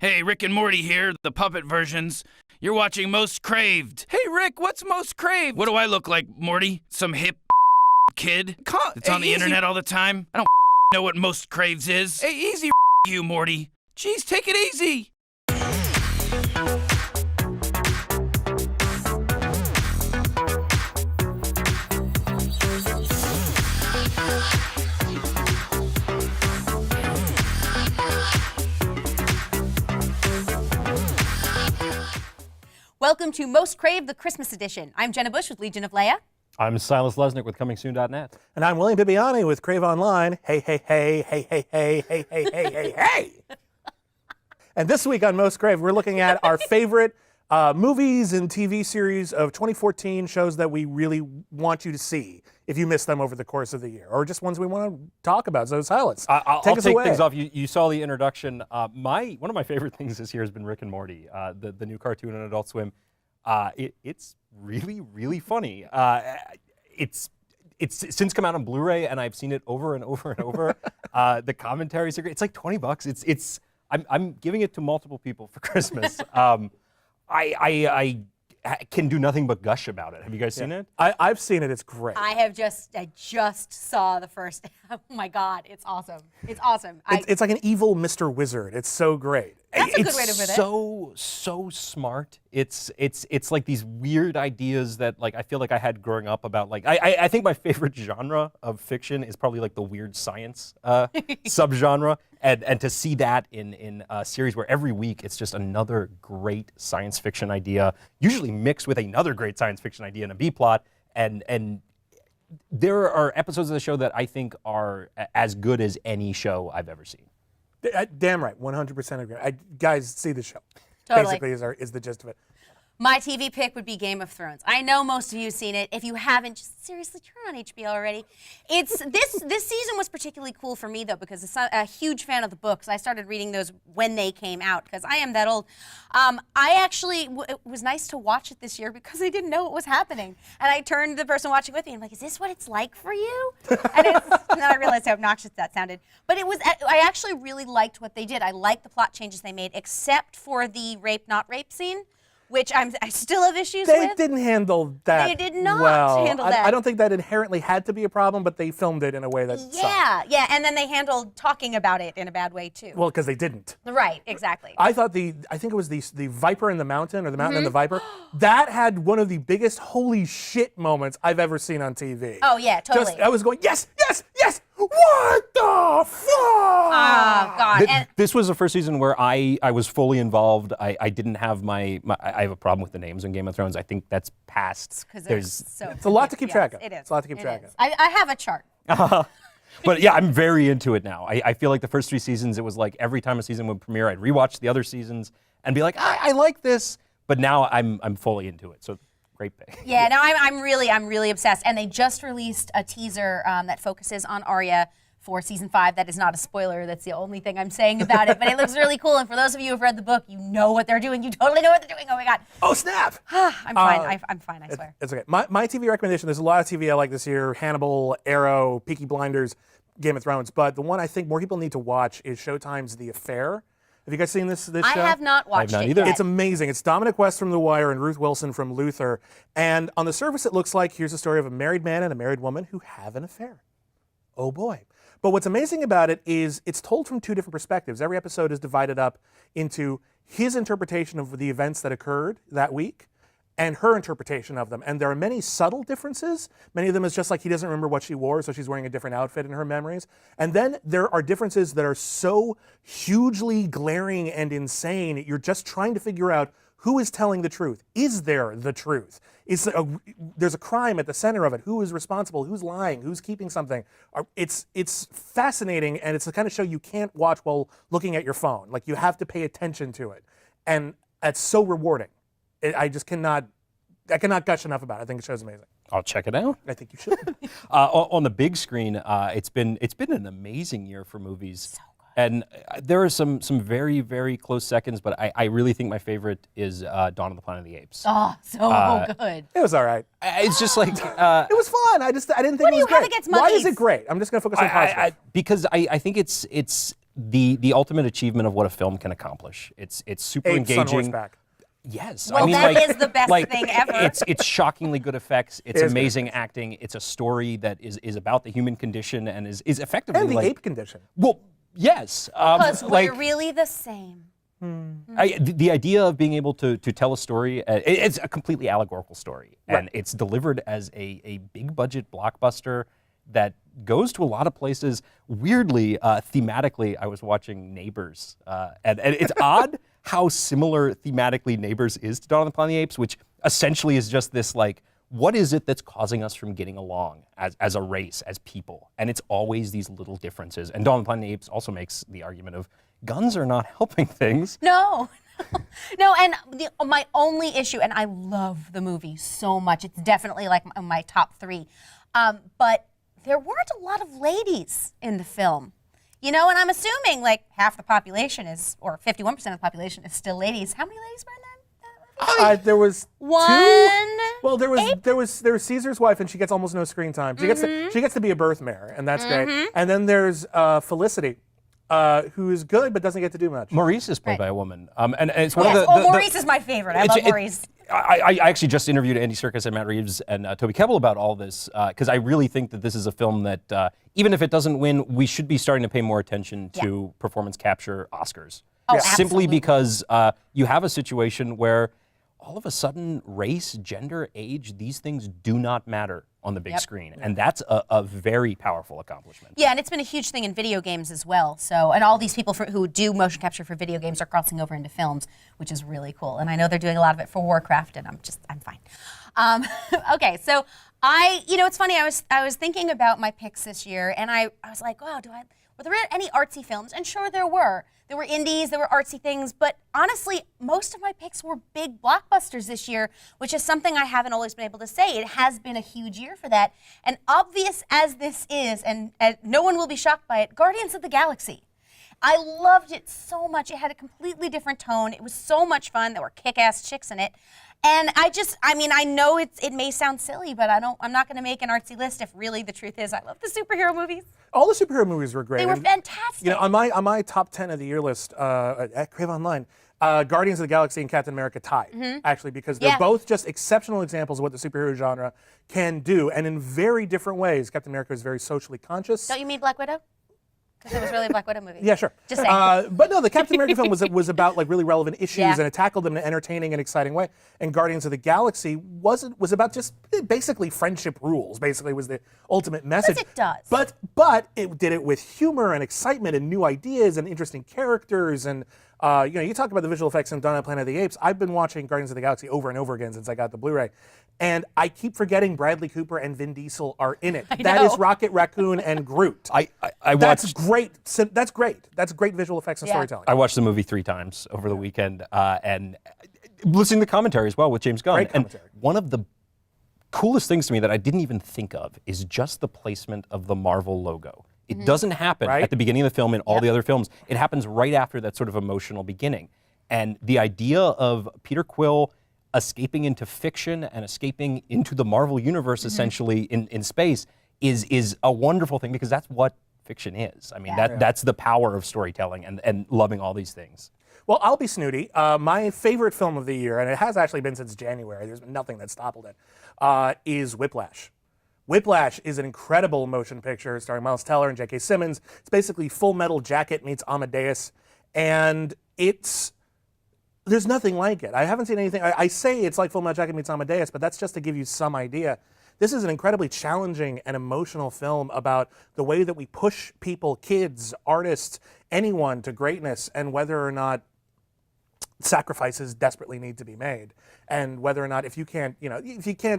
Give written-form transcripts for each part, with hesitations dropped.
Hey, Rick and Morty here, the puppet versions. You're watching Most Craved. Hey, Rick, what's Most Craved? What do I look like, Morty? Some hip kid that's on the easy. internet all the time? I don't know what Most Craves is. Hey, easy. You, Morty. Jeez, take it easy. Welcome to Most Craved, the Christmas edition. I'm Jenna Busch with Legion of Leia. I'm Silas Lesnick with ComingSoon.net. And I'm William Bibbiani with CraveOnline. Hey, hey, hey, hey, hey, hey, hey, hey, hey, hey, hey. And this week on Most Craved, we're looking at our favorite movies and TV series of 2014, shows that we really want you to see if you missed them over the course of the year, or just ones we want to talk about. So Silas, I'll take us take away. things off. You saw the introduction. One of my favorite things this year has been Rick and Morty, the new cartoon on Adult Swim. It's really, really funny. It's since come out on Blu-ray, and I've seen it over and over and over. The commentaries are great. It's like $20. I'm giving it to multiple people for Christmas. I can do nothing but gush about it. Have you guys seen it? I've seen it. It's great. I just saw the first. Oh my God, it's awesome. It's awesome. It's like an evil Mr. Wizard. It's so great. That's a good way to put it. So smart. It's like these weird ideas that like I feel like I had growing up about like I think my favorite genre of fiction is probably like the weird science subgenre, and to see that in a series where every week it's just another great science fiction idea, usually mixed with another great science fiction idea in a B plot, and there are episodes of the show that I think are as good as any show I've ever seen. Damn right, 100% agree. Guys, see the show. Totally. Basically, is the gist of it. My TV pick would be Game of Thrones. I know most of you have seen it. If you haven't, just seriously turn on HBO already. It's this season was particularly cool for me though because I'm a huge fan of the books. I started reading those when they came out because I am that old. It was nice to watch it this year because I didn't know what was happening, and I turned to the person watching with me and I'm like, "Is this what it's like for you?" And then I realized how obnoxious that sounded. But I actually really liked what they did. I liked the plot changes they made, except for the rape not rape scene, which I still have issues with. They didn't handle that. They did not well. handle that. I don't think that inherently had to be a problem, but they filmed it in a way that sucked. Yeah, and then they handled talking about it in a bad way too. Well, because they didn't. Right, exactly. I think it was the Viper in the Mountain, or the Mountain and the Viper. That had one of the biggest holy shit moments I've ever seen on TV. Oh yeah, totally. I was going, yes, yes, yes. What the fuck? Oh God. This was the first season where I was fully involved. I didn't have I have a problem with the names in Game of Thrones. I think that's past. It's a lot to keep track of. It is. It's a lot to keep track of. I have a chart. But yeah, I'm very into it now. I feel like the first 3 seasons, it was like every time a season would premiere, I'd rewatch the other seasons and be like, I like this. But now I'm fully into it. So great pick. Yeah, no, I'm really obsessed. And they just released a teaser that focuses on Arya for season 5. That is not a spoiler. That's the only thing I'm saying about it. But it looks really cool. And for those of you who've read the book, you know what they're doing. You totally know what they're doing. Oh my God. Oh snap! I'm fine. I'm fine. I swear. It's okay. My TV recommendation. There's a lot of TV I like this year: Hannibal, Arrow, Peaky Blinders, Game of Thrones. But the one I think more people need to watch is Showtime's The Affair. Have you guys seen this show? I have not watched it either. yet. It's amazing. It's Dominic West from The Wire and Ruth Wilson from Luther. And on the surface, it looks like here's a story of a married man and a married woman who have an affair. Oh boy. But what's amazing about it is it's told from 2 different perspectives. Every episode is divided up into his interpretation of the events that occurred that week and her interpretation of them. And there are many subtle differences. Many of them is just like he doesn't remember what she wore, so she's wearing a different outfit in her memories. And then there are differences that are so hugely glaring and insane, you're just trying to figure out who is telling the truth. Is there the truth? There's a crime at the center of it. Who is responsible? Who's lying? Who's keeping something? It's fascinating, and it's the kind of show you can't watch while looking at your phone. Like, you have to pay attention to it. And it's so rewarding. I cannot gush enough about it. I think the show's amazing. I'll check it out. I think you should. On the big screen, it's been an amazing year for movies. So good. And there are some very, very close seconds, but I really think my favorite is Dawn of the Planet of the Apes. Oh, so good. It was all right. It's just like... it was fun. I didn't think What it do was you have great. against Why monkeys? is it great? I'm just going to focus on positive. because I think it's the ultimate achievement of what a film can accomplish. It's super Apes on engaging. horseback. Yes, Well, I mean, that like, is the best like, thing ever. It's shockingly good effects. It's It is good amazing acting. It's a story that is about the human condition and is effectively And the like ape condition. well, yes, Because like we're really the same. the idea of being able to tell a story. It's a completely allegorical story, and it's delivered as a big budget blockbuster that goes to a lot of places. Weirdly, thematically, I was watching Neighbors, and it's odd how similar thematically Neighbors is to Dawn of the Planet of the Apes, which essentially is just this like, what is it that's causing us from getting along as a race, as people? And it's always these little differences. And Dawn of the Planet of the Apes also makes the argument of guns are not helping things. No. No, and my only issue, and I love the movie so much, it's definitely like my top 3, but there weren't a lot of ladies in the film. You know, and I'm assuming like half the population is, or 51% of the population is still ladies. How many ladies were in that movie? There was One. two. Well, there was Caesar's wife, and she gets almost no screen time. She gets to be a birth mare, and that's great. And then there's Felicity, who is good but doesn't get to do much. Maurice is played by a woman, and it's one Yes, of the. Maurice is my favorite. I love Maurice. I actually just interviewed Andy Serkis and Matt Reeves and Toby Kebbell about all this because I really think that this is a film that even if it doesn't win, we should be starting to pay more attention to performance capture Oscars. Oh, Simply absolutely. because you have a situation where all of a sudden race, gender, age, these things do not matter on the big screen. And that's a very powerful accomplishment. Yeah, and it's been a huge thing in video games as well. So, and all these people who do motion capture for video games are crossing over into films, which is really cool. And I know they're doing a lot of it for Warcraft, and I'm fine. Okay, so it's funny. I was thinking about my picks this year, and I was like, wow, were there any artsy films? And sure, there were. There were indies, there were artsy things, but honestly, most of my picks were big blockbusters this year, which is something I haven't always been able to say. It has been a huge year for that. And obvious as this is, and no one will be shocked by it, Guardians of the Galaxy. I loved it so much. It had a completely different tone. It was so much fun. There were kick-ass chicks in it. And I know it may sound silly, but I'm not going to make an artsy list if really the truth is I love the superhero movies. All the superhero movies were great. They were And, fantastic. You know, on my top 10 of the year list at CraveOnline, Guardians of the Galaxy and Captain America tied, actually, because they're both just exceptional examples of what the superhero genre can do, and in very different ways. Captain America is very socially conscious. Don't you mean Black Widow? Because it was really a Black Widow movie. Yeah, sure. Just saying. But no, the Captain America film was about like really relevant issues, Yeah. and it tackled them in an entertaining and exciting way. And Guardians of the Galaxy was about just basically friendship rules. Basically, was the ultimate message. As it does. But it did it with humor and excitement and new ideas and interesting characters. And you talk about the visual effects in Dawn of the Planet of the Apes. I've been watching Guardians of the Galaxy over and over again since I got the Blu-ray. And I keep forgetting Bradley Cooper and Vin Diesel are in it. That is Rocket Raccoon and Groot. I That's watched great. That's great. That's great visual effects and storytelling. I watched the movie 3 times over the weekend, and listening to the commentary as well with James Gunn. Great commentary. And one of the coolest things to me that I didn't even think of is just the placement of the Marvel logo. It doesn't happen Right. at the beginning of the film in all the other films. It happens right after that sort of emotional beginning. And the idea of Peter Quill escaping into fiction and escaping into the Marvel universe essentially in space is a wonderful thing because that's what fiction is. I mean, that's the power of storytelling and loving all these things. Well, I'll be snooty. My favorite film of the year, and it has actually been since January, there's been nothing that's toppled it, is Whiplash. Whiplash is an incredible motion picture starring Miles Teller and J.K. Simmons. It's basically Full Metal Jacket meets Amadeus, and there's nothing like it. I haven't seen anything. I say it's like Full Metal Jacket meets Amadeus, but that's just to give you some idea. This is an incredibly challenging and emotional film about the way that we push people, kids, artists, anyone to greatness, and whether or not sacrifices desperately need to be made, and whether or not if you can't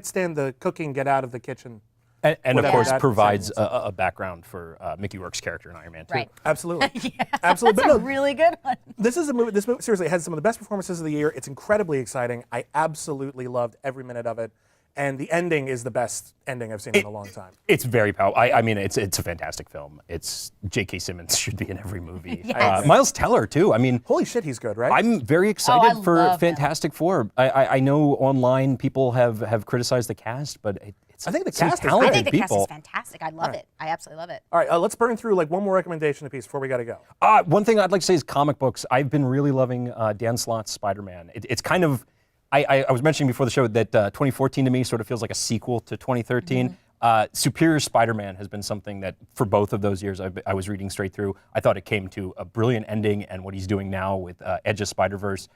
stand the cooking, get out of the kitchen. And of Whatever course that provides sentence. a background for Mickey Rourke's character in Iron Man 2. Right. Absolutely. Absolutely. That's But a no, really good one. this movie seriously has some of the best performances of the year. It's incredibly exciting. I absolutely loved every minute of it. And the ending is the best ending I've seen in a long time. It's very powerful. I mean, it's a fantastic film. It's J.K. Simmons should be in every movie. Yes. Miles Teller too. I mean, Holy shit, he's good, right? I'm very excited I for love him. Fantastic Four. I know online people have criticized the cast, but it's I think the some cast is I talented think the cast people. is fantastic. I love it. I absolutely love it. All right, let's burn through like one more recommendation apiece before we got to go. One thing I'd like to say is comic books. I've been really loving Dan Slott's Spider-Man. It's kind of, I was mentioning before the show that 2014 to me sort of feels like a sequel to 2013. Superior Spider-Man has been something that for both of those years I was reading straight through. I thought it came to a brilliant ending, and what he's doing now with Edge of Spider-Verse,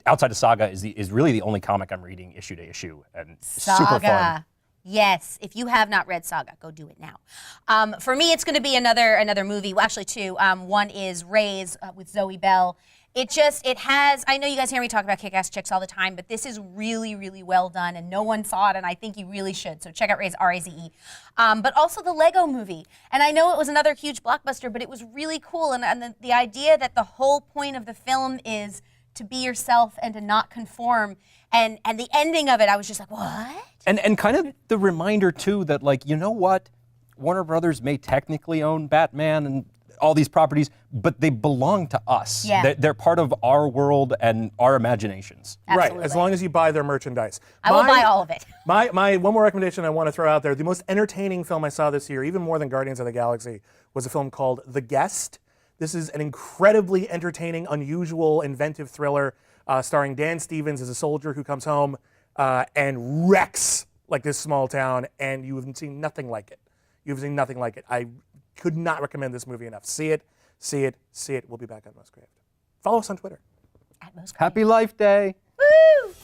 outside of Saga is really the only comic I'm reading issue to issue, and super fun. Yes, if you have not read Saga, go do it now. For me, it's going to be another movie. Well, actually, two. One is Raise with Zoe Bell. It has, I know you guys hear me talk about Kick-Ass Chicks all the time, but this is really, really well done, and no one saw it, and I think you really should. So check out Raise, R-A-Z-E. But also the Lego movie. And I know it was another huge blockbuster, but it was really cool. And the idea that the whole point of the film is to be yourself and to not conform. And the ending of it, I was just like, what? And kind of the reminder too that, like, you know what, Warner Brothers may technically own Batman and all these properties, but they belong to us. Yeah. They're part of our world and our imaginations. Absolutely. Right, as long as you buy their merchandise. I will buy all of it. My one more recommendation I want to throw out there, the most entertaining film I saw this year, even more than Guardians of the Galaxy, was a film called The Guest. This is an incredibly entertaining, unusual, inventive thriller starring Dan Stevens as a soldier who comes home and wrecks like this small town, and you have seen nothing like it. You've seen nothing like it. I could not recommend this movie enough. See it, see it, see it. We'll be back on Most Craved. Follow us on Twitter. At Most Craved. Happy Life Day. Woo!